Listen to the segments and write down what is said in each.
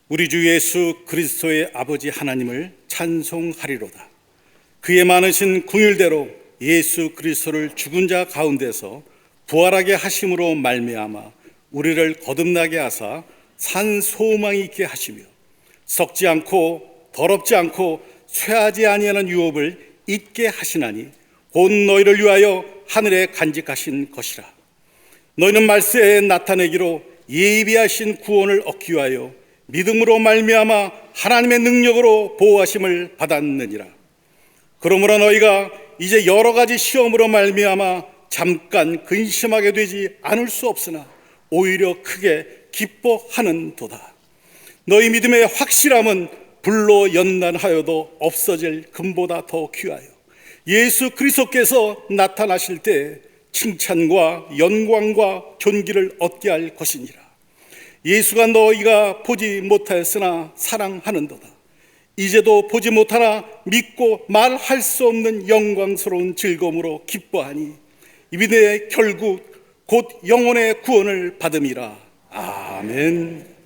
우리 주 예수 그리스도의 아버지 하나님을 찬송하리로다. 그의 많으신 긍휼대로 예수 그리스도를 죽은 자 가운데서 부활하게 하심으로 말미암아 우리를 거듭나게 하사 산 소망이 있게 하시며 썩지 않고 더럽지 않고 쇠하지 아니하는 유업을 잊게 하시나니 곧 너희를 위하여 하늘에 간직하신 것이라. 너희는 말세에 나타내기로 예비하신 구원을 얻기 위하여 믿음으로 말미암아 하나님의 능력으로 보호하심을 받았느니라. 그러므로 너희가 이제 여러 가지 시험으로 말미암아 잠깐 근심하게 되지 않을 수 없으나 오히려 크게 기뻐하는도다. 너희 믿음의 확실함은 불로 연단하여도 없어질 금보다 더 귀하여 예수 그리스도께서 나타나실 때 칭찬과 영광과 존귀를 얻게 할 것이니라. 예수가 너희가 보지 못하였으나 사랑하는도다. 이제도 보지 못하나 믿고 말할 수 없는 영광스러운 즐거움으로 기뻐하니 이비 내 결국 곧 영혼의 구원을 받음이라. 아멘.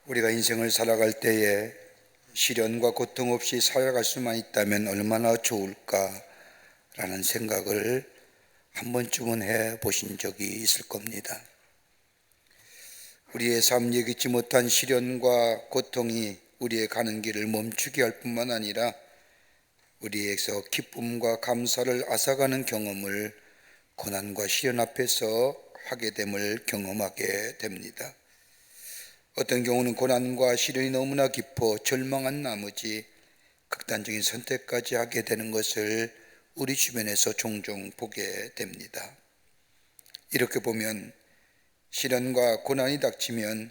우리가 인생을 살아갈 때에 시련과 고통 없이 살아갈 수만 있다면 얼마나 좋을까라는 생각을 한 번쯤은 해 보신 적이 있을 겁니다. 우리의 삶 예기치 못한 시련과 고통이 우리의 가는 길을 멈추게 할 뿐만 아니라 우리에게서 기쁨과 감사를 앗아가는 경험을 고난과 시련 앞에서 하게 됨을 경험하게 됩니다. 어떤 경우는 고난과 시련이 너무나 깊어 절망한 나머지 극단적인 선택까지 하게 되는 것을 우리 주변에서 종종 보게 됩니다. 이렇게 보면 시련과 고난이 닥치면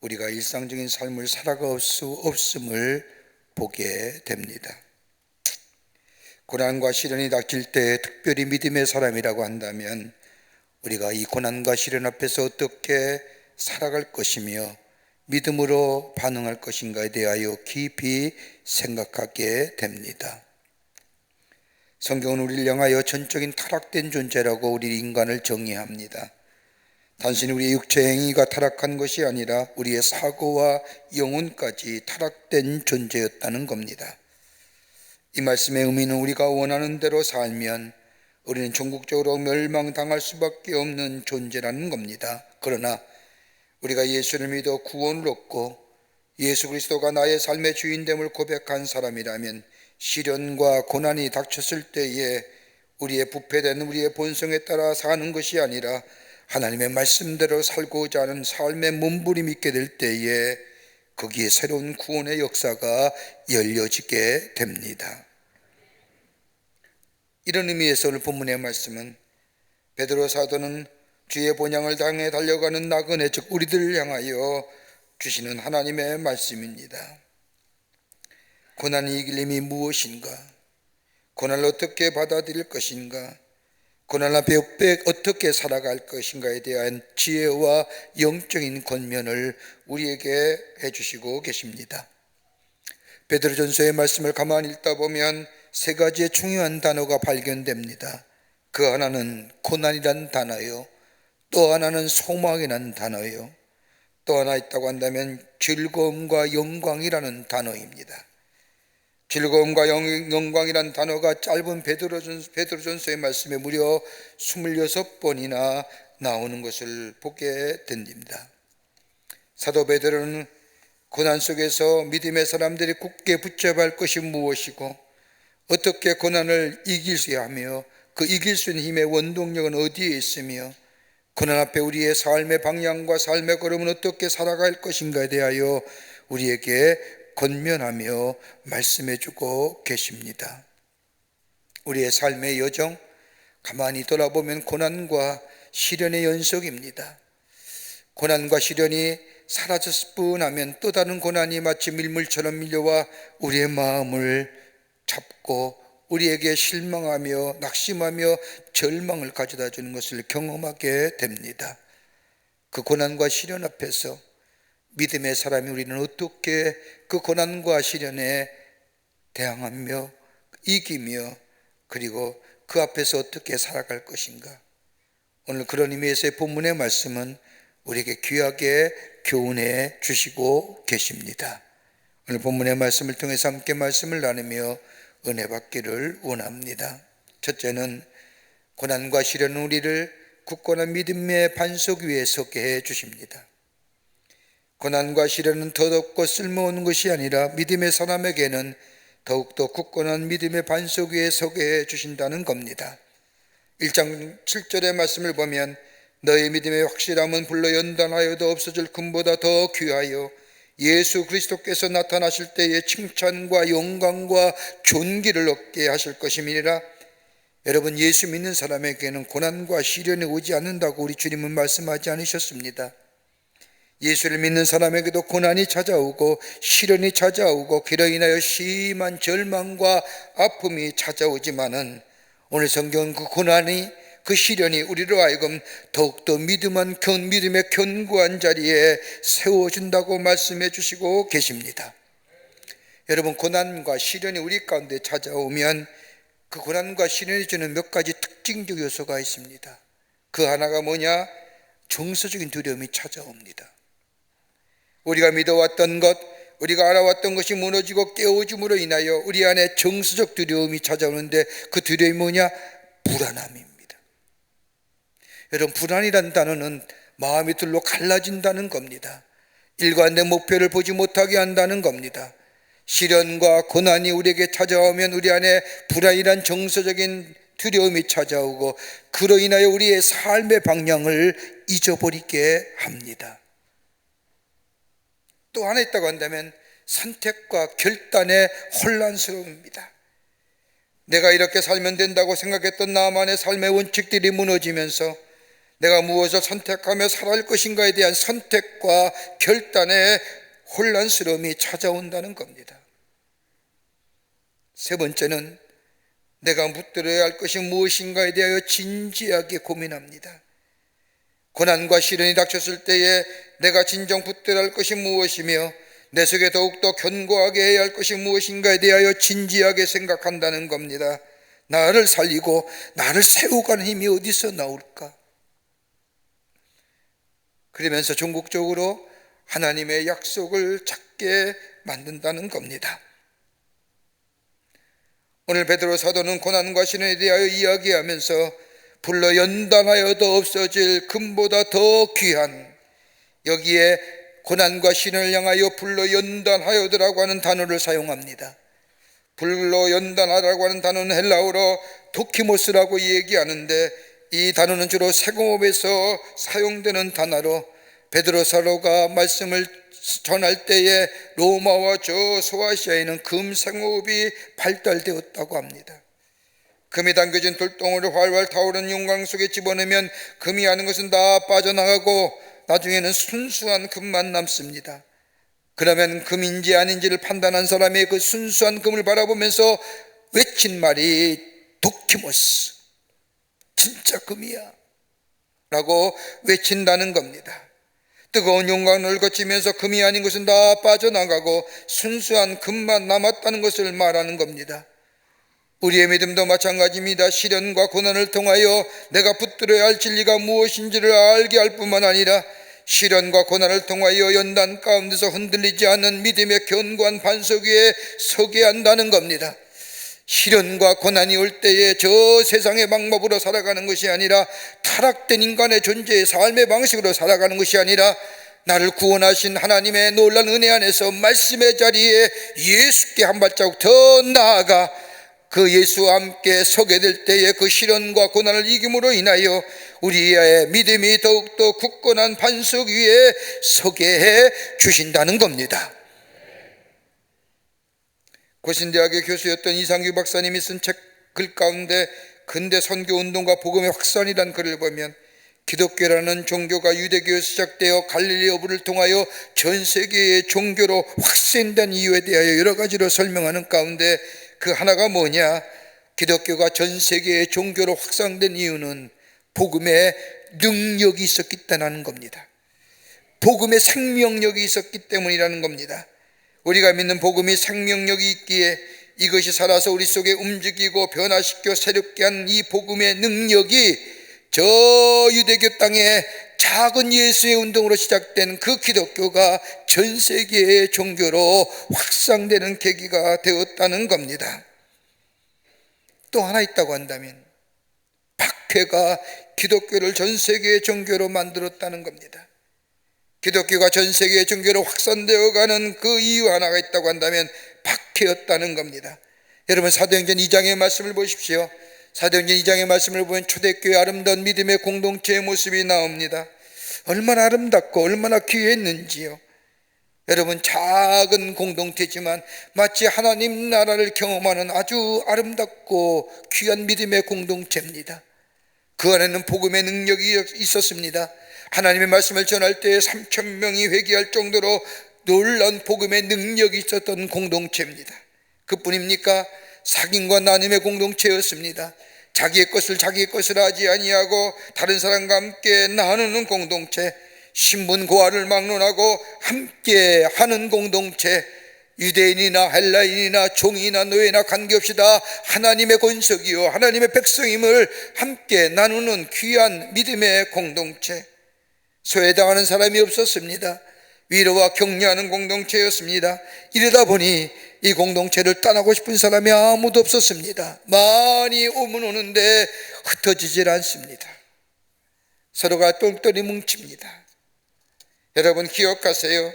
우리가 일상적인 삶을 살아갈 수 없음을 보게 됩니다. 고난과 시련이 닥칠 때 특별히 믿음의 사람이라고 한다면 우리가 이 고난과 시련 앞에서 어떻게 살아갈 것이며 믿음으로 반응할 것인가에 대하여 깊이 생각하게 됩니다. 성경은 우리를 향하여 전적인 타락된 존재라고 우리 인간을 정의합니다. 단순히 우리의 육체 행위가 타락한 것이 아니라 우리의 사고와 영혼까지 타락된 존재였다는 겁니다. 이 말씀의 의미는 우리가 원하는 대로 살면 우리는 전국적으로 멸망당할 수밖에 없는 존재라는 겁니다. 그러나 우리가 예수를 믿어 구원을 얻고 예수 그리스도가 나의 삶의 주인됨을 고백한 사람이라면 시련과 고난이 닥쳤을 때에 우리의 부패된 우리의 본성에 따라 사는 것이 아니라 하나님의 말씀대로 살고자 하는 삶의 몸부림이 있게 될 때에 거기에 새로운 구원의 역사가 열려지게 됩니다. 이런 의미에서 오늘 본문의 말씀은 베드로 사도는 주의 본향을 향해 달려가는 나그네 즉 우리들을 향하여 주시는 하나님의 말씀입니다. 고난이 이길 힘이 무엇인가? 고난을 어떻게 받아들일 것인가? 고난 앞에 어떻게 살아갈 것인가에 대한 지혜와 영적인 권면을 우리에게 해주시고 계십니다. 베드로전서의 말씀을 가만히 읽다 보면 세 가지의 중요한 단어가 발견됩니다. 그 하나는 고난이란 단어요, 또 하나는 소망이라는 단어요, 또 하나 있다고 한다면 즐거움과 영광이라는 단어입니다. 즐거움과 영광이라는 단어가 짧은 베드로전서의 말씀에 무려 26번이나 나오는 것을 보게 됩니다. 사도 베드로는 고난 속에서 믿음의 사람들이 굳게 붙잡아야 할 것이 무엇이고 어떻게 고난을 이기셔야 하며 그 이길 수 있는 힘의 원동력은 어디에 있으며 고난 앞에 우리의 삶의 방향과 삶의 걸음은 어떻게 살아갈 것인가에 대하여 우리에게 권면하며 말씀해주고 계십니다. 우리의 삶의 여정 가만히 돌아보면 고난과 시련의 연속입니다. 고난과 시련이 사라졌을 뿐 하면 또 다른 고난이 마치 밀물처럼 밀려와 우리의 마음을 잡고 우리에게 실망하며 낙심하며 절망을 가져다 주는 것을 경험하게 됩니다. 그 고난과 시련 앞에서 믿음의 사람이 우리는 어떻게 그 고난과 시련에 대항하며 이기며 그리고 그 앞에서 어떻게 살아갈 것인가? 오늘 그런 의미에서의 본문의 말씀은 우리에게 귀하게 교훈해 주시고 계십니다. 오늘 본문의 말씀을 통해서 함께 말씀을 나누며 은혜 받기를 원합니다. 첫째는 고난과 시련은 우리를 굳건한 믿음의 반석 위에 서게 해 주십니다. 고난과 시련은 더덥고 쓸모없는 것이 아니라 믿음의 사람에게는 더욱더 굳건한 믿음의 반석 위에 서게 해 주신다는 겁니다. 1장 7절의 말씀을 보면 너의 믿음의 확실함은 불로 연단하여도 없어질 금보다 더 귀하여 예수 그리스도께서 나타나실 때에 칭찬과 영광과 존귀를 얻게 하실 것임이니라. 여러분, 예수 믿는 사람에게는 고난과 시련이 오지 않는다고 우리 주님은 말씀하지 않으셨습니다. 예수를 믿는 사람에게도 고난이 찾아오고 시련이 찾아오고 그로 인하여 심한 절망과 아픔이 찾아오지만은 오늘 성경은 그 고난이 그 시련이 우리로 하여금 더욱더 믿음의 견고한 자리에 세워준다고 말씀해 주시고 계십니다. 여러분, 고난과 시련이 우리 가운데 찾아오면 그 고난과 시련이 주는 몇 가지 특징적 요소가 있습니다. 그 하나가 뭐냐? 정서적인 두려움이 찾아옵니다. 우리가 믿어왔던 것, 우리가 알아왔던 것이 무너지고 깨어짐으로 인하여 우리 안에 정서적 두려움이 찾아오는데, 그 두려움이 뭐냐? 불안함입니다. 여러분, 불안이란 단어는 마음이 둘로 갈라진다는 겁니다. 일관된 목표를 보지 못하게 한다는 겁니다. 시련과 고난이 우리에게 찾아오면 우리 안에 불안이란 정서적인 두려움이 찾아오고, 그로 인하여 우리의 삶의 방향을 잊어버리게 합니다. 또 하나 있다고 한다면 선택과 결단의 혼란스러움입니다. 내가 이렇게 살면 된다고 생각했던 나만의 삶의 원칙들이 무너지면서 내가 무엇을 선택하며 살아갈 것인가에 대한 선택과 결단의 혼란스러움이 찾아온다는 겁니다. 세 번째는 내가 붙들어야 할 것이 무엇인가에 대하여 진지하게 고민합니다. 고난과 시련이 닥쳤을 때에 내가 진정 붙들어야 할 것이 무엇이며 내 속에 더욱더 견고하게 해야 할 것이 무엇인가에 대하여 진지하게 생각한다는 겁니다. 나를 살리고 나를 세워가는 힘이 어디서 나올까? 그러면서 궁극적으로 하나님의 약속을 찾게 만든다는 겁니다. 오늘 베드로 사도는 고난과 시련에 대하여 이야기하면서 불러 연단하여도 없어질 금보다 더 귀한, 여기에 고난과 시련을 향하여 불러 연단하여도라고 하는 단어를 사용합니다. 불러 연단하라고 하는 단어는 헬라어로 도키모스라고 얘기하는데, 이 단어는 주로 세공업에서 사용되는 단어로 베드로 사도가 말씀을 전할 때에 로마와 저 소아시아에는 금생호흡이 발달되었다고 합니다. 금이 담겨진 돌덩어리를 활활 타오르는 용광 속에 집어넣으면 금이 하는 것은 다 빠져나가고 나중에는 순수한 금만 남습니다. 그러면 금인지 아닌지를 판단한 사람이 그 순수한 금을 바라보면서 외친 말이 도키모스, 진짜 금이야 라고 외친다는 겁니다. 뜨거운 용광로를 거치면서 금이 아닌 것은 다 빠져나가고 순수한 금만 남았다는 것을 말하는 겁니다. 우리의 믿음도 마찬가지입니다. 시련과 고난을 통하여 내가 붙들어야 할 진리가 무엇인지를 알게 할 뿐만 아니라 시련과 고난을 통하여 연단 가운데서 흔들리지 않는 믿음의 견고한 반석 위에 서게 한다는 겁니다. 시련과 고난이 올 때에 저 세상의 방법으로 살아가는 것이 아니라, 타락된 인간의 존재의 삶의 방식으로 살아가는 것이 아니라, 나를 구원하신 하나님의 놀라운 은혜 안에서 말씀의 자리에 예수께 한 발자국 더 나아가 그 예수와 함께 서게 될 때에 그 시련과 고난을 이김으로 인하여 우리의 믿음이 더욱더 굳건한 반석 위에 서게 해 주신다는 겁니다. 고신대학의 교수였던 이상규 박사님이 쓴 책 글 가운데 근대 선교운동과 복음의 확산이란 글을 보면, 기독교라는 종교가 유대교에서 시작되어 갈릴리 어부를 통하여 전 세계의 종교로 확산된 이유에 대하여 여러 가지로 설명하는 가운데 그 하나가 뭐냐? 기독교가 전 세계의 종교로 확산된 이유는 복음의 능력이 있었기 때문이라는 겁니다. 복음의 생명력이 있었기 때문이라는 겁니다. 우리가 믿는 복음이 생명력이 있기에 이것이 살아서 우리 속에 움직이고 변화시켜 새롭게 한 이 복음의 능력이 저 유대교 땅에 작은 예수의 운동으로 시작된 그 기독교가 전 세계의 종교로 확산되는 계기가 되었다는 겁니다. 또 하나 있다고 한다면 박해가 기독교를 전 세계의 종교로 만들었다는 겁니다. 기독교가 전 세계의 종교로 확산되어 가는 그 이유 하나가 있다고 한다면 박해였다는 겁니다. 여러분, 사도행전 2장의 말씀을 보십시오. 사도행전 2장의 말씀을 보면 초대교회의 아름다운 믿음의 공동체의 모습이 나옵니다. 얼마나 아름답고 얼마나 귀했는지요. 여러분, 작은 공동체지만 마치 하나님 나라를 경험하는 아주 아름답고 귀한 믿음의 공동체입니다. 그 안에는 복음의 능력이 있었습니다. 하나님의 말씀을 전할 때 3,000명이 회개할 정도로 놀라운 복음의 능력이 있었던 공동체입니다. 그뿐입니까? 사귐과 나눔의 공동체였습니다. 자기의 것을 하지 아니하고 다른 사람과 함께 나누는 공동체, 신분 고하를 막론하고 함께 하는 공동체, 유대인이나 헬라인이나 종이나 노예나 관계없이 다 하나님의 권속이요 하나님의 백성임을 함께 나누는 귀한 믿음의 공동체. 소외당하는 사람이 없었습니다. 위로와 격려하는 공동체였습니다. 이러다 보니 이 공동체를 떠나고 싶은 사람이 아무도 없었습니다. 많이 오면 오는데 흩어지질 않습니다. 서로가 똘똘히 뭉칩니다. 여러분 기억하세요.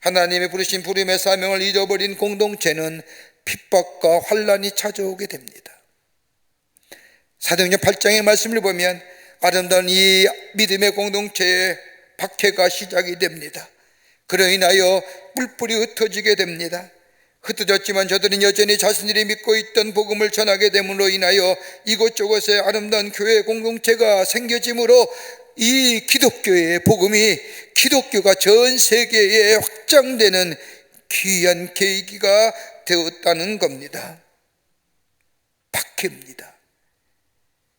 하나님의 부르신 부름의 사명을 잊어버린 공동체는 핍박과 환란이 찾아오게 됩니다. 사도행전 8장의 말씀을 보면 아름다운 이 믿음의 공동체의 박해가 시작이 됩니다. 그로 인하여 뿔뿔이 흩어지게 됩니다. 흩어졌지만 저들은 여전히 자신들이 믿고 있던 복음을 전하게 됨으로 인하여 이곳저곳에 아름다운 교회 공동체가 생겨짐으로 이 기독교의 복음이 기독교가 전 세계에 확장되는 귀한 계기가 되었다는 겁니다. 박해입니다.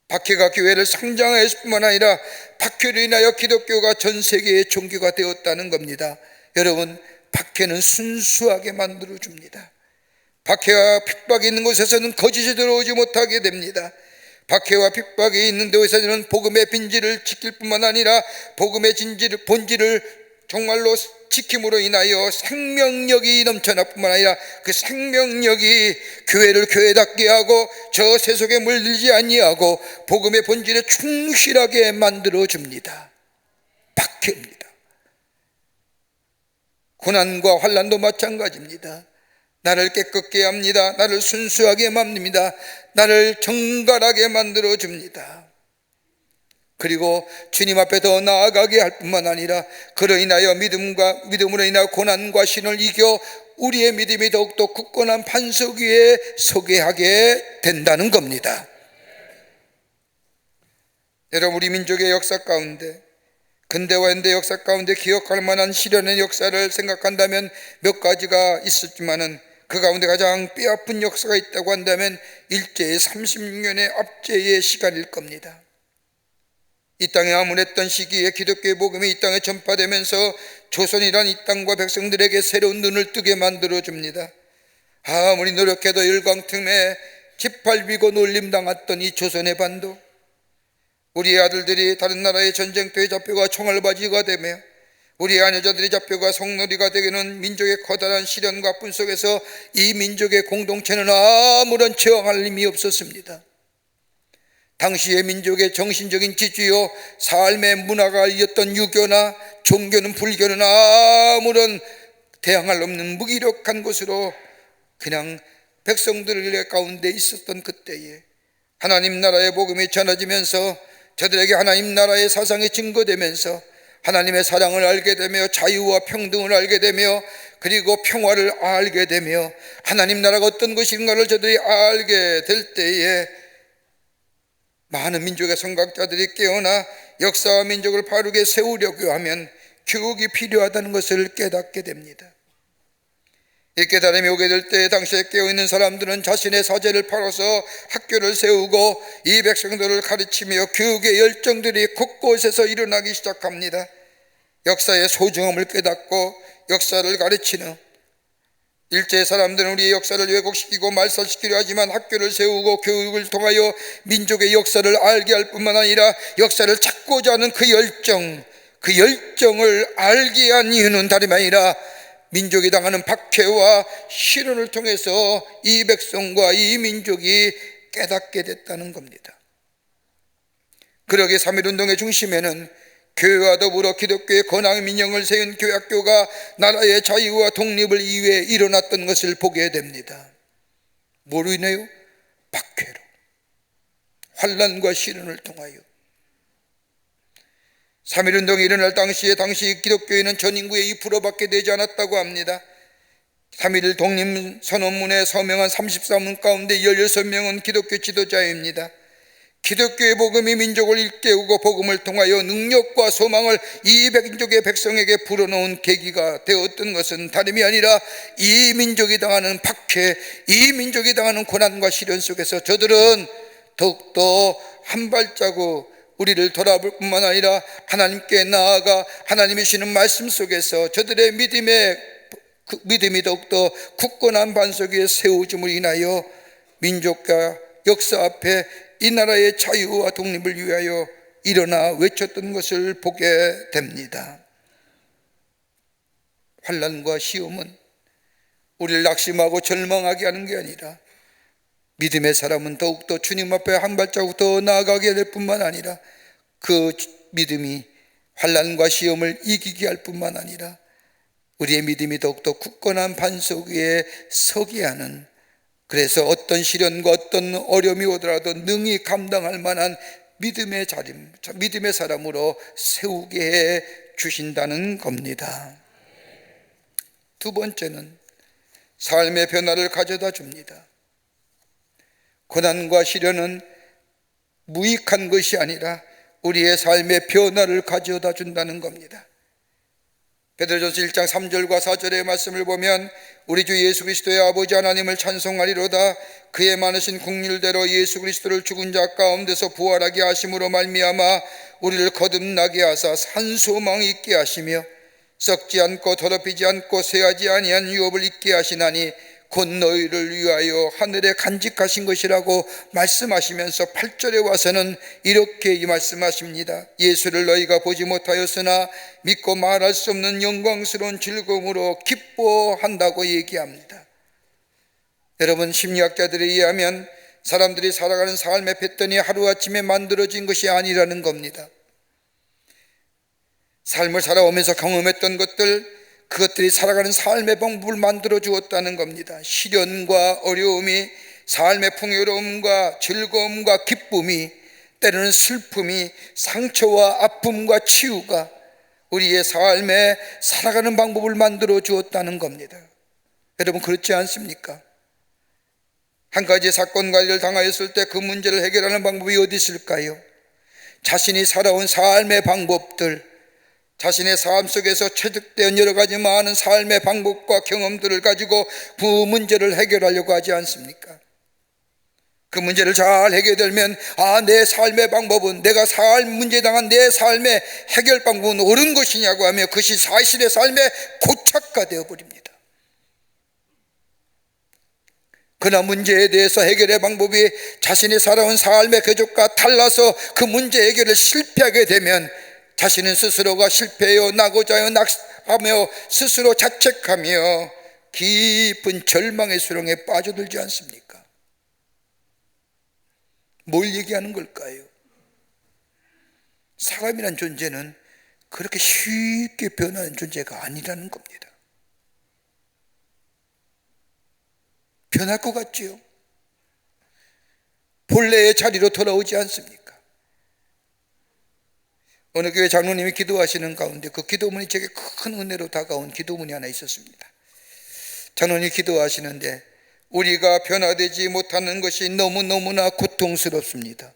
박해가 교회를 성장했을 뿐만 아니라 박해로 인하여 기독교가 전 세계의 종교가 되었다는 겁니다. 여러분, 박해는 순수하게 만들어줍니다. 박해와 핍박이 있는 곳에서는 거짓이 들어오지 못하게 됩니다. 박해와 핍박이 있는 데에서는 복음의 빈지를 지킬 뿐만 아니라 복음의 본질을 정말로 지킴으로 인하여 생명력이 넘쳐날 뿐만 아니라 그 생명력이 교회를 교회답게 하고 저 세속에 물들지 아니하고 복음의 본질에 충실하게 만들어줍니다. 박해입니다. 고난과 환난도 마찬가지입니다. 나를 깨끗게 합니다. 나를 순수하게 만듭니다. 나를 정갈하게 만들어줍니다. 그리고 주님 앞에 더 나아가게 할 뿐만 아니라 그로 인하여 믿음으로 인하여 고난과 신을 이겨 우리의 믿음이 더욱더 굳건한 반석 위에 서게 하게 된다는 겁니다. 여러분, 우리 민족의 역사 가운데, 근대와 현대 역사 가운데 기억할 만한 시련의 역사를 생각한다면 몇 가지가 있었지만은 그 가운데 가장 뼈아픈 역사가 있다고 한다면 일제의 36년의 압제의 시간일 겁니다. 이 땅에 암울했던 시기에 기독교의 복음이 이 땅에 전파되면서 조선이란 이 땅과 백성들에게 새로운 눈을 뜨게 만들어줍니다. 아무리 노력해도 일광틈에 짓밟히고 놀림당했던 이 조선의 반도, 우리의 아들들이 다른 나라의 전쟁터에 잡혀가 총알바지가 되며 우리의 아녀자들이 잡혀가 성놀이가 되는 민족의 커다란 시련과 아픔 속에서 이 민족의 공동체는 아무런 저항할 힘이 없었습니다. 당시의 민족의 정신적인 지주요 삶의 문화가 이었던 유교나 종교는 불교는 아무런 대항할 없는 무기력한 곳으로 그냥 백성들의 가운데 있었던 그때에 하나님 나라의 복음이 전해지면서 저들에게 하나님 나라의 사상이 증거되면서 하나님의 사랑을 알게 되며 자유와 평등을 알게 되며 그리고 평화를 알게 되며 하나님 나라가 어떤 것인가를 저들이 알게 될 때에 많은 민족의 선각자들이 깨어나 역사와 민족을 바르게 세우려고 하면 교육이 필요하다는 것을 깨닫게 됩니다. 이 깨달음이 오게 될 때 당시에 깨어있는 사람들은 자신의 사제를 팔아서 학교를 세우고 이 백성들을 가르치며 교육의 열정들이 곳곳에서 일어나기 시작합니다. 역사의 소중함을 깨닫고 역사를 가르치는 일제 사람들은 우리의 역사를 왜곡시키고 말살시키려 하지만 학교를 세우고 교육을 통하여 민족의 역사를 알게 할 뿐만 아니라 역사를 찾고자 하는 그 열정을 알게 한 이유는 다름이 아니라 민족이 당하는 박해와 시련을 통해서 이 백성과 이 민족이 깨닫게 됐다는 겁니다. 그러기에 3.1운동의 중심에는 교회와 더불어 기독교의 권한 민영을 세운 교회학교가 나라의 자유와 독립을 위해 일어났던 것을 보게 됩니다. 뭐로 인해요? 박해로, 환난과 시련을 통하여. 3.1운동이 일어날 당시 기독교인은 전 인구의 2%밖에 되지 않았다고 합니다. 3.1 독립선언문에 서명한 34문 가운데 16명은 기독교 지도자입니다. 기독교의 복음이 민족을 일깨우고 복음을 통하여 능력과 소망을 이 민족의 백성에게 불어넣은 계기가 되었던 것은 다름이 아니라 이 민족이 당하는 박해, 이 민족이 당하는 고난과 시련 속에서 저들은 더욱더 한 발자국 우리를 돌아볼 뿐만 아니라 하나님께 나아가 하나님이 주시는 말씀 속에서 저들의 믿음이 더욱더 굳건한 반석 위에 세워짐을 인하여 민족과 역사 앞에 이 나라의 자유와 독립을 위하여 일어나 외쳤던 것을 보게 됩니다. 환난과 시험은 우리를 낙심하고 절망하게 하는 게 아니라 믿음의 사람은 더욱더 주님 앞에 한 발자국 더 나아가게 될 뿐만 아니라 그 믿음이 환난과 시험을 이기게 할 뿐만 아니라 우리의 믿음이 더욱더 굳건한 반석 위에 서게 하는, 그래서 어떤 시련과 어떤 어려움이 오더라도 능히 감당할 만한 믿음의 사람으로 세우게 해 주신다는 겁니다. 두 번째는 삶의 변화를 가져다 줍니다. 고난과 시련은 무익한 것이 아니라 우리의 삶의 변화를 가져다 준다는 겁니다. 베드로전서 1장 3절과 4절의 말씀을 보면 우리 주 예수 그리스도의 아버지 하나님을 찬송하리로다. 그의 많으신 긍휼대로 예수 그리스도를 죽은 자 가운데서 부활하게 하심으로 말미암아 우리를 거듭나게 하사 산 소망이 있게 하시며 썩지 않고 더럽히지 않고 쇠하지 아니한 유업을 있게 하시나니 곧 너희를 위하여 하늘에 간직하신 것이라고 말씀하시면서 8절에 와서는 이렇게 말씀하십니다. 예수를 너희가 보지 못하였으나 믿고 말할 수 없는 영광스러운 즐거움으로 기뻐한다고 얘기합니다. 여러분, 심리학자들에 의하면 사람들이 살아가는 삶의 패턴이 하루아침에 만들어진 것이 아니라는 겁니다. 삶을 살아오면서 경험했던 그것들이 살아가는 삶의 방법을 만들어 주었다는 겁니다. 시련과 어려움이 삶의 풍요로움과 즐거움과 기쁨이, 때로는 슬픔이, 상처와 아픔과 치유가 우리의 삶에 살아가는 방법을 만들어 주었다는 겁니다. 여러분, 그렇지 않습니까? 한 가지 사건 관리를 당하였을 때 그 문제를 해결하는 방법이 어디 있을까요? 자신이 살아온 삶의 방법들, 자신의 삶 속에서 체득된 여러 가지 많은 삶의 방법과 경험들을 가지고 그 문제를 해결하려고 하지 않습니까? 그 문제를 잘 해결되면 내 삶의 방법은, 내가 문제 당한 내 삶의 해결 방법은 옳은 것이냐고 하며 그것이 사실의 삶의 고착화 되어버립니다. 그러나 문제에 대해서 해결의 방법이 자신이 살아온 삶의 궤적과 달라서 그 문제 해결을 실패하게 되면 자신은 스스로가 실패하여 나고자 하며 스스로 자책하며 깊은 절망의 수렁에 빠져들지 않습니까? 뭘 얘기하는 걸까요? 사람이란 존재는 그렇게 쉽게 변하는 존재가 아니라는 겁니다. 변할 것 같지요? 본래의 자리로 돌아오지 않습니까? 어느 교회 장로님이 기도하시는 가운데 그 기도문이 제게 큰 은혜로 다가온 기도문이 하나 있었습니다. 장로님이 기도하시는데 우리가 변화되지 못하는 것이 너무너무나 고통스럽습니다.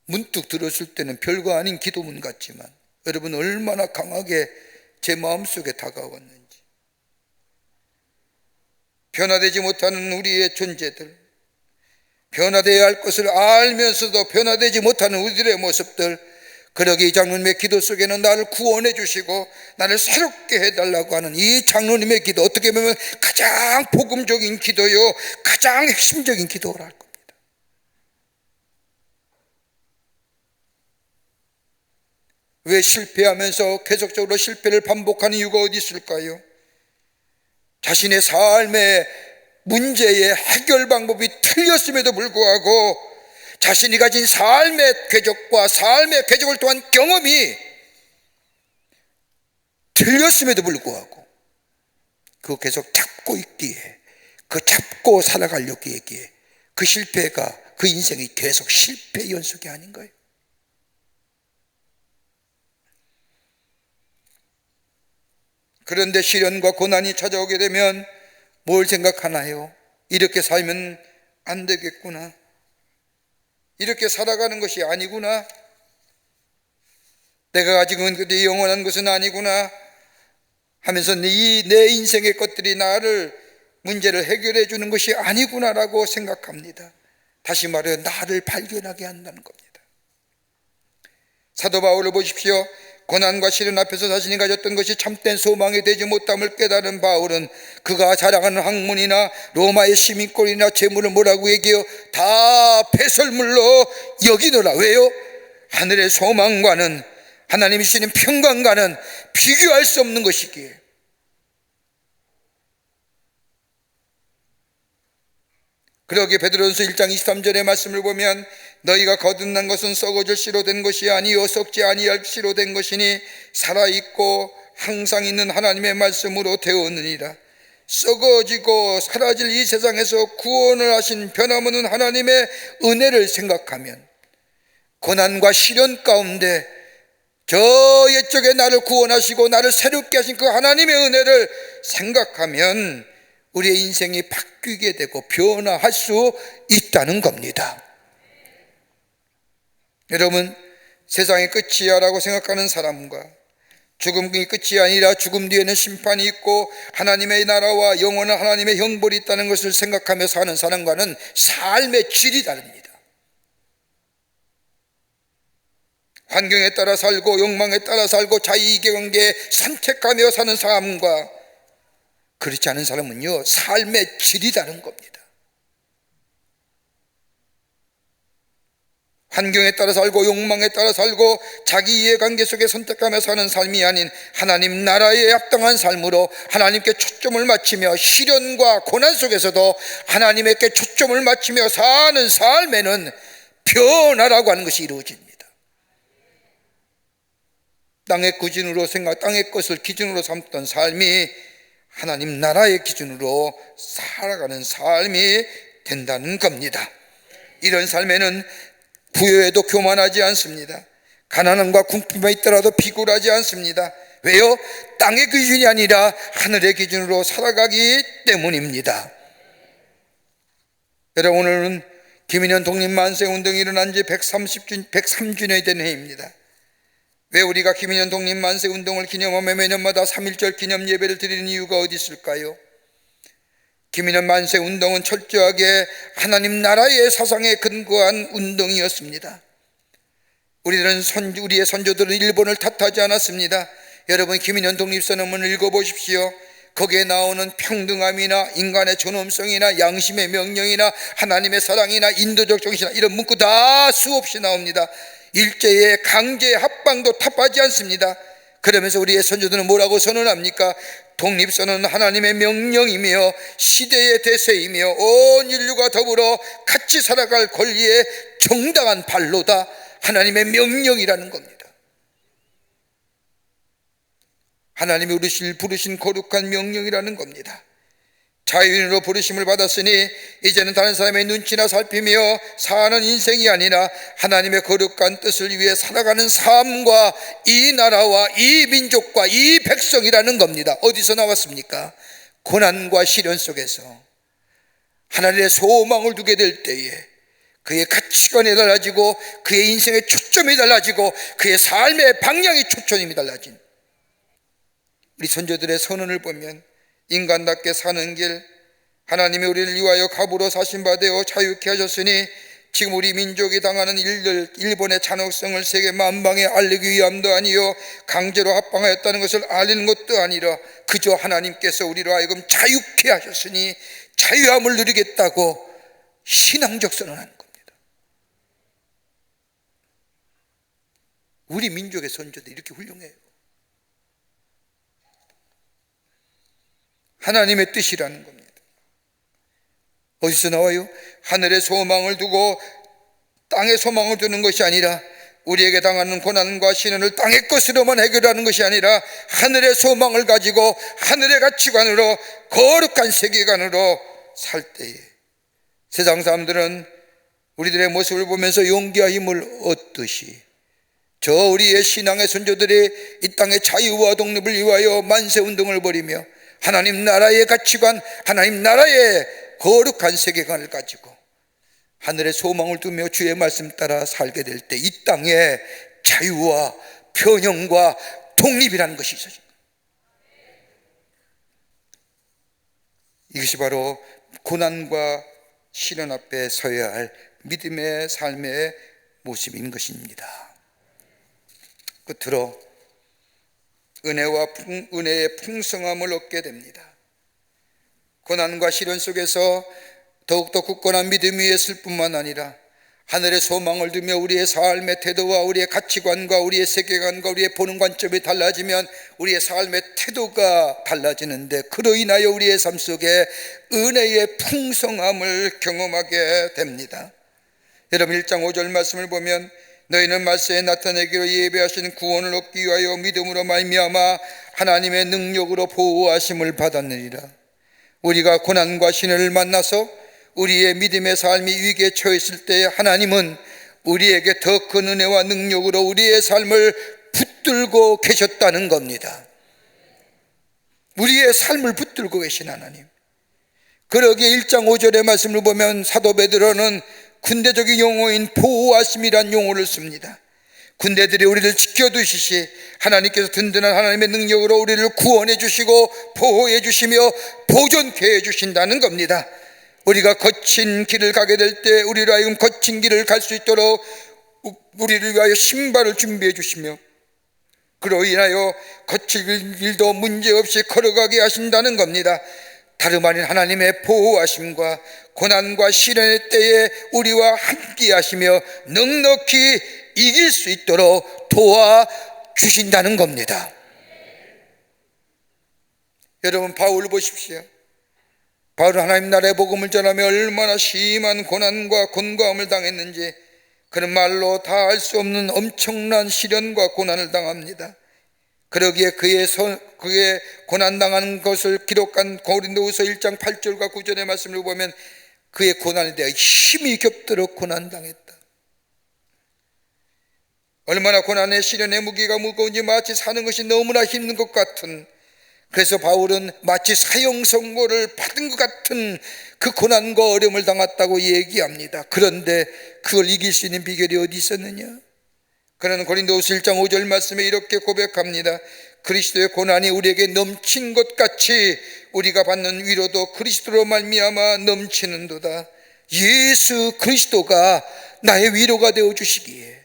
문득 들었을 때는 별거 아닌 기도문 같지만 여러분, 얼마나 강하게 제 마음속에 다가왔는지. 변화되지 못하는 우리의 존재들, 변화되어야 할 것을 알면서도 변화되지 못하는 우리들의 모습들, 그러기에 이 장로님의 기도 속에는 나를 구원해 주시고 나를 새롭게 해달라고 하는 이 장로님의 기도, 어떻게 보면 가장 복음적인 기도요, 가장 핵심적인 기도를 할 겁니다. 왜 실패하면서 계속적으로 실패를 반복하는 이유가 어디 있을까요? 자신의 삶의 문제의 해결 방법이 틀렸음에도 불구하고 자신이 가진 삶의 궤적과 삶의 궤적을 통한 경험이 틀렸음에도 불구하고 그거 계속 잡고 있기에, 그 잡고 살아가려고 했기에 그 실패가, 그 인생이 계속 실패 연속이 아닌 거예요. 그런데 시련과 고난이 찾아오게 되면 뭘 생각하나요? 이렇게 살면 안 되겠구나, 이렇게 살아가는 것이 아니구나, 내가 가지고 있는 것이 영원한 것은 아니구나 하면서 내 인생의 것들이 나를 문제를 해결해 주는 것이 아니구나라고 생각합니다. 다시 말해 나를 발견하게 한다는 겁니다. 사도 바울을 보십시오. 고난과 시련 앞에서 자신이 가졌던 것이 참된 소망이 되지 못함을 깨달은 바울은 그가 자랑하는 학문이나 로마의 시민권이나 재물을 뭐라고 얘기해요? 다 배설물로 여기노라. 왜요? 하늘의 소망과는, 하나님이 주시는 평강과는 비교할 수 없는 것이기에 그러기에 베드로전서 1장 23절의 말씀을 보면 너희가 거듭난 것은 썩어질 씨로 된 것이 아니요 썩지 아니할 씨로 된 것이니 살아있고 항상 있는 하나님의 말씀으로 되었느니라. 썩어지고 사라질 이 세상에서 구원을 하신 변함없는 하나님의 은혜를 생각하면, 고난과 시련 가운데 저 옛적에 나를 구원하시고 나를 새롭게 하신 그 하나님의 은혜를 생각하면 우리의 인생이 바뀌게 되고 변화할 수 있다는 겁니다. 여러분, 세상의 끝이야 라고 생각하는 사람과 죽음이 끝이 아니라 죽음 뒤에는 심판이 있고 하나님의 나라와 영원한 하나님의 형벌이 있다는 것을 생각하며 사는 사람과는 삶의 질이 다릅니다. 환경에 따라 살고 욕망에 따라 살고 자기이익의 관계에 선택하며 사는 사람과 그렇지 않은 사람은요, 삶의 질이 다른 겁니다. 환경에 따라 살고 욕망에 따라 살고 자기 이해관계 속에 선택하며 사는 삶이 아닌 하나님 나라에 합당한 삶으로 하나님께 초점을 맞추며 시련과 고난 속에서도 하나님께 초점을 맞추며 사는 삶에는 변화라고 하는 것이 이루어집니다. 땅의 기준으로 땅의 것을 기준으로 삼던 삶이 하나님 나라의 기준으로 살아가는 삶이 된다는 겁니다. 이런 삶에는 부여에도 교만하지 않습니다. 가난함과 궁핍이 있더라도 비굴하지 않습니다. 왜요? 땅의 기준이 아니라 하늘의 기준으로 살아가기 때문입니다. 여러분, 오늘은 김인현 독립만세운동이 일어난 지 103주년이 된 해입니다. 왜 우리가 김인현 독립만세운동을 기념하며 매년마다 3.1절 기념 예배를 드리는 이유가 어디 있을까요? 김인현 만세운동은 철저하게 하나님 나라의 사상에 근거한 운동이었습니다. 우리의 선조들은 일본을 탓하지 않았습니다. 여러분, 김인현 독립선언문을 읽어보십시오. 거기에 나오는 평등함이나 인간의 존엄성이나 양심의 명령이나 하나님의 사랑이나 인도적 정신이나 이런 문구 다 수없이 나옵니다. 일제의 강제 합방도 탑하지 않습니다. 그러면서 우리의 선조들은 뭐라고 선언합니까? 독립선언은 하나님의 명령이며 시대의 대세이며 온 인류가 더불어 같이 살아갈 권리의 정당한 발로다. 하나님의 명령이라는 겁니다. 하나님이 우리를 부르신 거룩한 명령이라는 겁니다. 자유인으로 부르심을 받았으니 이제는 다른 사람의 눈치나 살피며 사는 인생이 아니라 하나님의 거룩한 뜻을 위해 살아가는 삶과 이 나라와 이 민족과 이 백성이라는 겁니다. 어디서 나왔습니까? 고난과 시련 속에서 하나님의 소망을 두게 될 때에 그의 가치관이 달라지고 그의 인생의 초점이 달라지고 그의 삶의 방향이 초점이 달라진 우리 선조들의 선언을 보면 인간답게 사는 길, 하나님이 우리를 위하여 갑으로 사신 바 되어 자유케 하셨으니 지금 우리 민족이 당하는 일본의 잔혹성을 세계 만방에 알리기 위함도 아니요 강제로 합방하였다는 것을 알리는 것도 아니라 그저 하나님께서 우리로 하여금 자유케 하셨으니 자유함을 누리겠다고 신앙적 선언하는 겁니다. 우리 민족의 선조들 이렇게 훌륭해요. 하나님의 뜻이라는 겁니다. 어디서 나와요? 하늘의 소망을 두고 땅의 소망을 두는 것이 아니라 우리에게 당하는 고난과 시련을 땅의 것으로만 해결하는 것이 아니라 하늘의 소망을 가지고 하늘의 가치관으로 거룩한 세계관으로 살 때에 세상 사람들은 우리들의 모습을 보면서 용기와 힘을 얻듯이 저 우리의 신앙의 선조들이 이 땅의 자유와 독립을 위하여 만세운동을 벌이며 하나님 나라의 가치관, 하나님 나라의 거룩한 세계관을 가지고 하늘의 소망을 두며 주의 말씀 따라 살게 될 때 이 땅에 자유와 평형과 독립이라는 것이 있어집니다. 이것이 바로 고난과 시련 앞에 서야 할 믿음의 삶의 모습인 것입니다. 끝으로 은혜의 풍성함을 얻게 됩니다. 고난과 시련 속에서 더욱더 굳건한 믿음 위에 설 뿐만 아니라 하늘의 소망을 두며 우리의 삶의 태도와 우리의 가치관과 우리의 세계관과 우리의 보는 관점이 달라지면 우리의 삶의 태도가 달라지는데, 그로 인하여 우리의 삶 속에 은혜의 풍성함을 경험하게 됩니다. 여러분, 1장 5절 말씀을 보면 너희는 말세에 나타내기로 예배하신 구원을 얻기 위하여 믿음으로 말미암아 하나님의 능력으로 보호하심을 받았느니라. 우리가 고난과 시련을 만나서 우리의 믿음의 삶이 위기에 처했을 때 하나님은 우리에게 더 큰 은혜와 능력으로 우리의 삶을 붙들고 계셨다는 겁니다. 우리의 삶을 붙들고 계신 하나님. 그러기에 1장 5절의 말씀을 보면 사도 베드로는 군대적인 용어인 보호하심이란 용어를 씁니다. 군대들이 우리를 지켜두시시 하나님께서 든든한 하나님의 능력으로 우리를 구원해 주시고 보호해 주시며 보존케 해 주신다는 겁니다. 우리가 거친 길을 가게 될 때 우리로 하여금 거친 길을 갈 수 있도록 우리를 위하여 신발을 준비해 주시며, 그로 인하여 거칠 길도 문제없이 걸어가게 하신다는 겁니다. 다름 아닌 하나님의 보호하심과 고난과 시련의 때에 우리와 함께 하시며 넉넉히 이길 수 있도록 도와주신다는 겁니다. 여러분, 바울을 보십시오. 바울은 하나님 나라의 복음을 전하며 얼마나 심한 고난과 곤고함을 당했는지 그는 말로 다 알 수 없는 엄청난 시련과 고난을 당합니다. 그러기에 그의 고난당하는 것을 기록한 고린도후서 1장 8절과 9절의 말씀을 보면 그의 고난에 대해 힘이 겹도록 고난당했다. 얼마나 고난의 시련의 무게가 무거운지 마치 사는 것이 너무나 힘든 것 같은, 그래서 바울은 마치 사형 선고를 받은 것 같은 그 고난과 어려움을 당했다고 얘기합니다. 그런데 그걸 이길 수 있는 비결이 어디 있었느냐? 그는 고린도후서 1장 5절 말씀에 이렇게 고백합니다. 그리스도의 고난이 우리에게 넘친 것 같이 우리가 받는 위로도 그리스도로 말미암아 넘치는도다. 예수 그리스도가 나의 위로가 되어 주시기에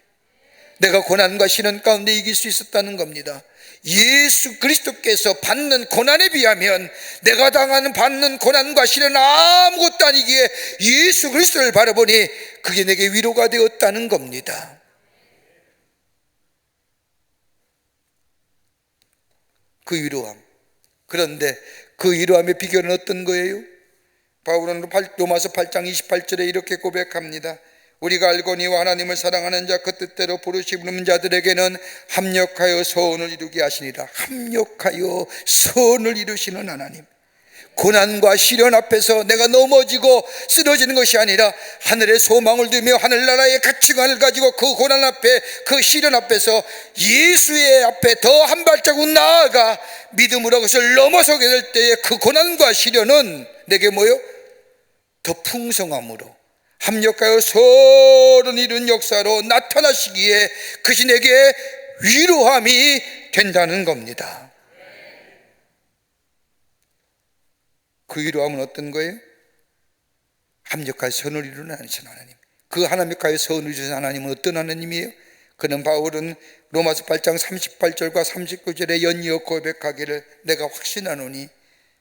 내가 고난과 시련 가운데 이길 수 있었다는 겁니다. 예수 그리스도께서 받는 고난에 비하면 내가 받는 고난과 시련은 아무것도 아니기에 예수 그리스도를 바라보니 그게 내게 위로가 되었다는 겁니다. 그 위로함. 그런데 그 위로함의 비결은 어떤 거예요? 바울은 로마서 8장 28절에 이렇게 고백합니다. 우리가 알거니와 하나님을 사랑하는 자 그 뜻대로 부르심을 자들에게는 합력하여 선을 이루게 하시니라. 합력하여 선을 이루시는 하나님. 고난과 시련 앞에서 내가 넘어지고 쓰러지는 것이 아니라 하늘의 소망을 두며 하늘나라의 가치관을 가지고 그 고난 앞에, 그 시련 앞에서 예수의 앞에 더 한 발자국 나아가 믿음으로 그것을 넘어서게 될 때에 그 고난과 시련은 내게 뭐요? 더 풍성함으로 합력하여 선을 이룬 역사로 나타나시기에 그것이 내게 위로함이 된다는 겁니다. 그 위로함은 어떤 거예요? 합력하여 선을 이루는 하나님. 그 합력하여 선을 이루는 하나님은 어떤 하나님이에요? 그는 바울은 로마서 8장 38절과 39절에 연이어 고백하기를 내가 확신하노니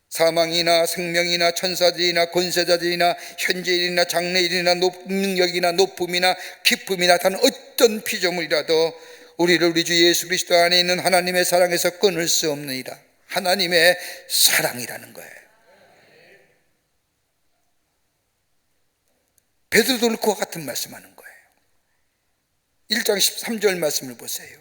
사망이나 생명이나 천사들이나 권세자들이나 현재일이나 장래일이나 능력이나 높음이나 기쁨이나 단 어떤 피조물이라도 우리를 우리 주 예수 그리스도 안에 있는 하나님의 사랑에서 끊을 수 없느니라. 하나님의 사랑이라는 거예요. 베드로도 그와 같은 말씀하는 거예요. 1장 13절 말씀을 보세요.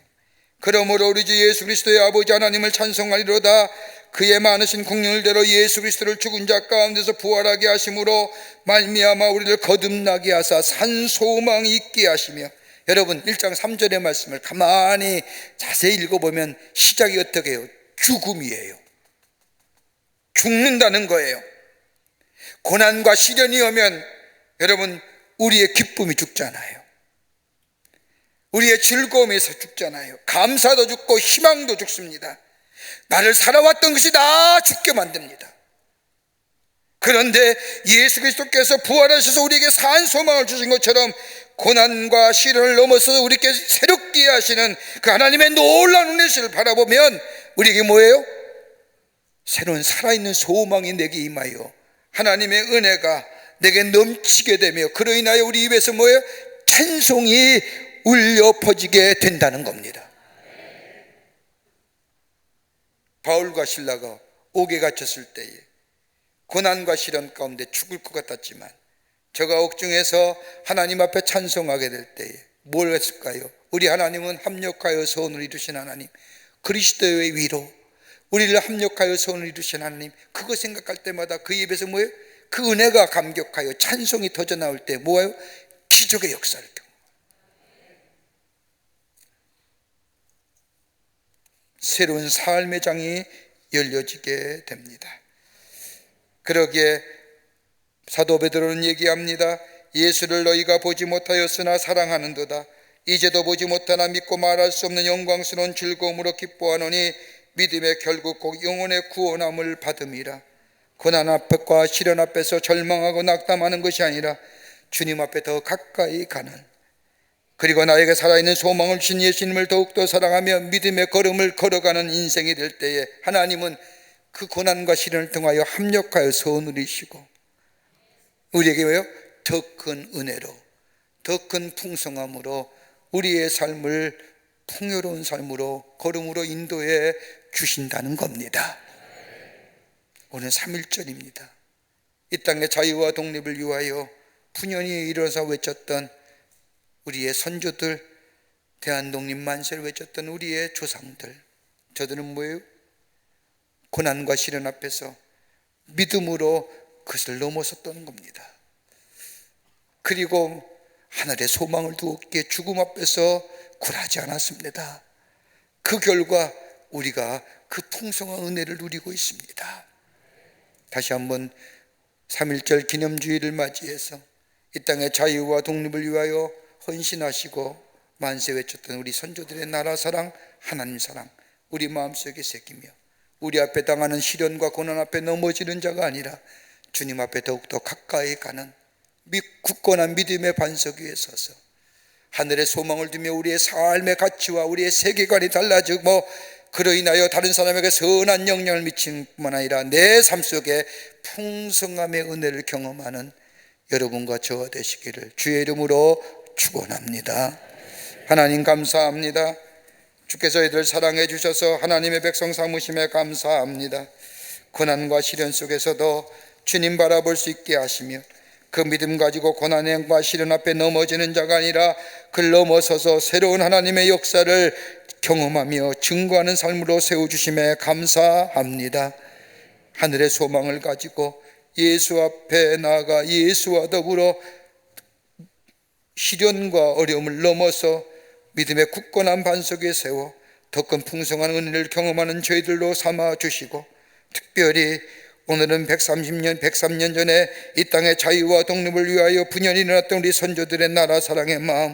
그러므로 우리 주 예수 그리스도의 아버지 하나님을 찬송하리로다. 그의 많으신 긍휼대로 예수 그리스도를 죽은 자 가운데서 부활하게 하심으로 말미암아 우리를 거듭나게 하사 산 소망이 있게 하시며. 여러분, 1장 3절의 말씀을 가만히 자세히 읽어보면 시작이 어떻게 해요? 죽음이에요. 죽는다는 거예요. 고난과 시련이 오면 여러분, 우리의 기쁨이 죽잖아요. 우리의 즐거움에서 죽잖아요. 감사도 죽고 희망도 죽습니다. 나를 살아왔던 것이 다 죽게 만듭니다. 그런데 예수 그리스도께서 부활하셔서 우리에게 산 소망을 주신 것처럼 고난과 시련을 넘어서 우리에게 새롭게 하시는 그 하나님의 놀라운 은혜를 바라보면 우리에게 뭐예요? 새로운 살아있는 소망이 내게 임하여 하나님의 은혜가 내게 넘치게 되며 그로 인하여 우리 입에서 뭐예요? 찬송이 울려 퍼지게 된다는 겁니다. 바울과 실라가 옥에 갇혔을 때에 고난과 시련 가운데 죽을 것 같았지만 저가 옥중에서 하나님 앞에 찬송하게 될 때에 뭘 했을까요? 우리 하나님은 합력하여 선을 이루신 하나님, 그리스도의 위로 우리를 합력하여 선을 이루신 하나님, 그거 생각할 때마다 그 입에서 뭐예요? 그 은혜가 감격하여 찬송이 터져 나올 때 뭐예요? 기적의 역사를 경험. 새로운 삶의 장이 열려지게 됩니다. 그러기에 사도 베드로는 얘기합니다. 예수를 너희가 보지 못하였으나 사랑하는도다. 이제도 보지 못하나 믿고 말할 수 없는 영광스러운 즐거움으로 기뻐하노니 믿음의 결국 꼭 영혼의 구원함을 받음이라. 고난 앞과 시련 앞에서 절망하고 낙담하는 것이 아니라 주님 앞에 더 가까이 가는, 그리고 나에게 살아있는 소망을 주신 예수님을 더욱더 사랑하며 믿음의 걸음을 걸어가는 인생이 될 때에 하나님은 그 고난과 시련을 통하여 합력하여 선을 이시고 우리에게 왜요? 더 큰 은혜로, 더 큰 풍성함으로 우리의 삶을 풍요로운 삶으로 걸음으로 인도해 주신다는 겁니다. 오늘 3.1절입니다. 이 땅의 자유와 독립을 위하여 푸념히 일어서 외쳤던 우리의 선조들, 대한독립 만세를 외쳤던 우리의 조상들, 저들은 뭐예요? 고난과 시련 앞에서 믿음으로 그것을 넘어섰던 겁니다. 그리고 하늘의 소망을 두었기에 죽음 앞에서 굴하지 않았습니다. 그 결과 우리가 그 풍성한 은혜를 누리고 있습니다. 다시 한번 3.1절 기념주의를 맞이해서 이 땅의 자유와 독립을 위하여 헌신하시고 만세 외쳤던 우리 선조들의 나라 사랑, 하나님 사랑 우리 마음속에 새기며 우리 앞에 당하는 시련과 고난 앞에 넘어지는 자가 아니라 주님 앞에 더욱더 가까이 가는 굳건한 믿음의 반석 위에 서서 하늘의 소망을 두며 우리의 삶의 가치와 우리의 세계관이 달라지고 그로 인하여 다른 사람에게 선한 영향을 미치는 뿐만 아니라 내 삶 속에 풍성함의 은혜를 경험하는 여러분과 저와 되시기를 주의 이름으로 축원합니다. 하나님 감사합니다. 주께서 이들 사랑해 주셔서 하나님의 백성 삼으심에 감사합니다. 고난과 시련 속에서도 주님 바라볼 수 있게 하시며 그 믿음 가지고 고난과 시련 앞에 넘어지는 자가 아니라 그를 넘어서서 새로운 하나님의 역사를 경험하며 증거하는 삶으로 세워주심에 감사합니다. 하늘의 소망을 가지고 예수 앞에 나아가 예수와 더불어 시련과 어려움을 넘어서 믿음의 굳건한 반석에 세워 더 큰 풍성한 은혜를 경험하는 저희들로 삼아주시고 특별히 오늘은 103년 전에 이 땅의 자유와 독립을 위하여 분연히 일어났던 우리 선조들의 나라 사랑의 마음,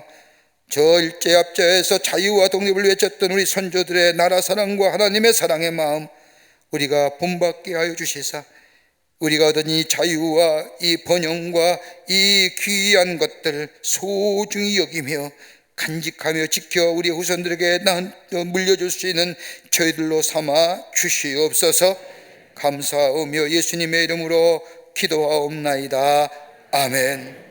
저 일제압자에서 자유와 독립을 외쳤던 우리 선조들의 나라 사랑과 하나님의 사랑의 마음 우리가 본받게 하여 주시사 우리가 얻은 이 자유와 이 번영과 이 귀한 것들을 소중히 여기며 간직하며 지켜 우리 후손들에게 물려줄 수 있는 저희들로 삼아 주시옵소서. 감사하며 예수님의 이름으로 기도하옵나이다. 아멘.